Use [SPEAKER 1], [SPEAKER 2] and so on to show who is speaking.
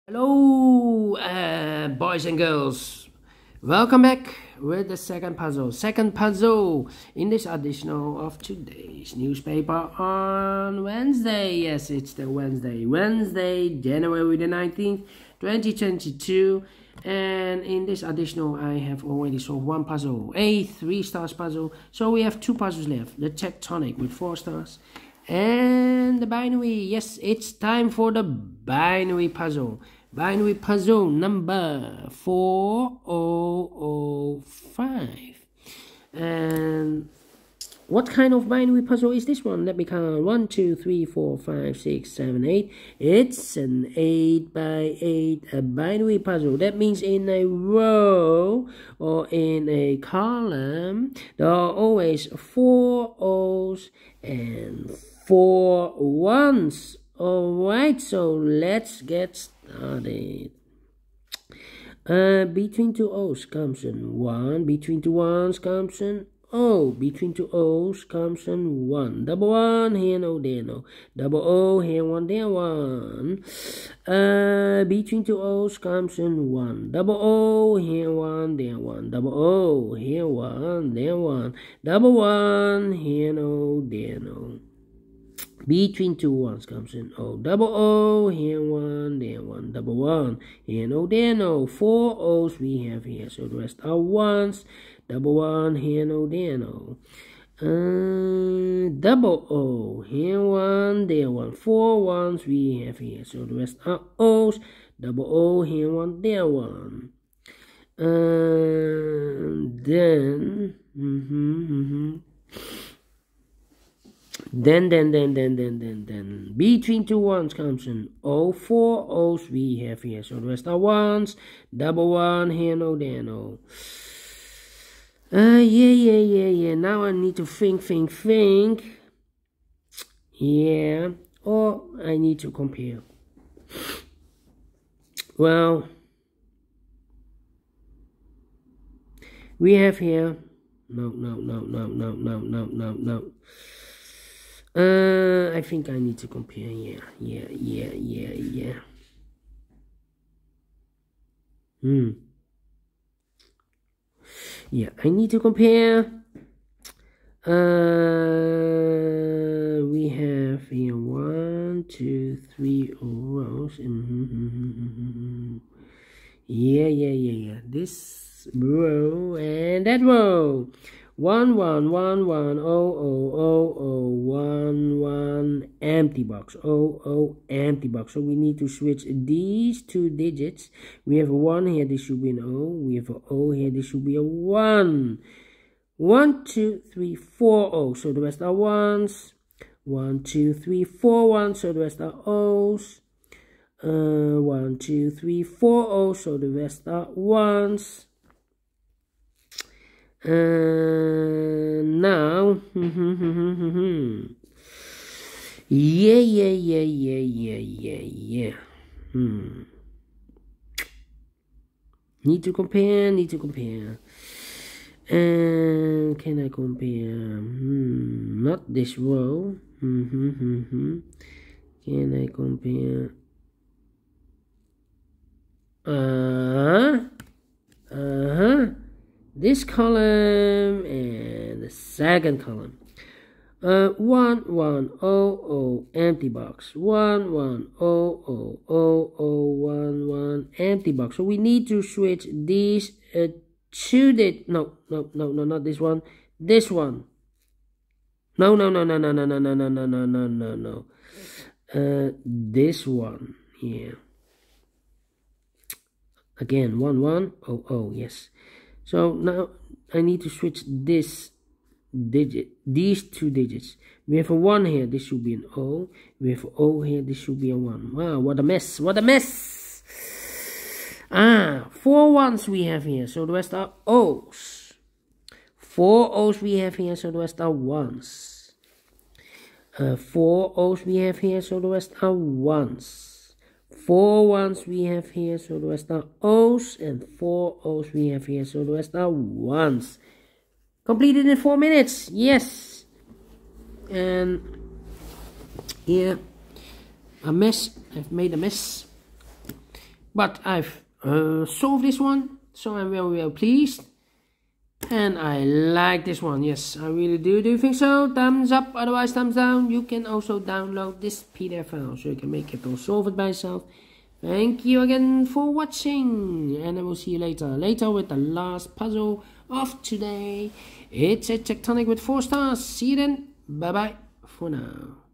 [SPEAKER 1] Hello, boys and girls. Welcome back with the second puzzle. In this edition of today's newspaper on Wednesday. Yes, it's the Wednesday, January the 19th, 2022. And in this edition, I have already solved one puzzle, a 3-star puzzle. So we have 2 puzzles left: the tectonic with 4 stars. And the binary. Yes, it's time for the binary puzzle. Binary puzzle number 4005. And what kind of binary puzzle is this one? Let me count. 1, 2, 3, 4, 5, 6, 7, 8. It's an 8 by 8 binary puzzle. That means in a row or in a column, there are always 4 O's and 4 1s. Alright, so let's get started. Between 2 O's comes an 1. Between 2 1s comes an O. Between 2 O's comes an 1. Double 1, here no, there no. Double O, here 1, there 1. Between 2 O's comes an 1. Double O, here 1, there 1. Double O, here 1, there 1. Double 1, here no, there no. Between 2 1s comes an O. Double O, here 1, there 1. Double 1, here no, there no. 4 O's we have here, so the rest are 1s. Double 1, here no, there no. Double O, here 1, there 1. 4 1s we have here, so the rest are O's. Double O, here 1, there 1. Then between 2 1s comes an O. 4 O's we have here, so the rest are 1s. Double 1, here no, there no. Yeah. Now I need to think. Yeah, or I need to compare. Well, we have here. No. I think I need to compare. Yeah. Yeah, I need to compare. We have here 1, 2, 3 rows. Yeah. This row and that row. 1 1 1 1 0 1 1 empty box. 0 empty box. So we need to switch these 2 digits. We have a 1 here, this should be an O. We have an O here, this should be a 1. 1 2 3 4 O. So the rest are 1s. 1 2 3 4 1. So the rest are O's. 1 2 3 4 O. So the rest are 1s. Now yeah. Need to compare. And can I compare? Not this row. Can I compare? This column and the second column. 1 1 0 empty box. 1 1 0 1 1 empty box. So we need to switch these 2 digits. No, not this one. This one. No. This one here. Again, 1 1 0 yes. So now I need to switch this digit, these 2 digits. We have a 1 here, this should be an O. We have an O here, this should be a 1. Wow, what a mess. 4 1s we have here, so the rest are O's. 4 O's we have here, so the rest are 1s. 4 O's we have here, so the rest are 1s. 4 1s we have here, so the rest are O's, and 4 O's we have here, so the rest are 1s. Completed in 4 minutes, yes. And here, a mess. I've made a mess. But I've solved this one, so I'm very well pleased. And I like this one. Yes, I really do. Do you think so? Thumbs up, otherwise thumbs down. You can also download this PDF file so you can make it or solve it by yourself. Thank you again for watching, and I will see you later with the last puzzle of today. It's a tectonic with 4 stars. See you then. Bye bye for now.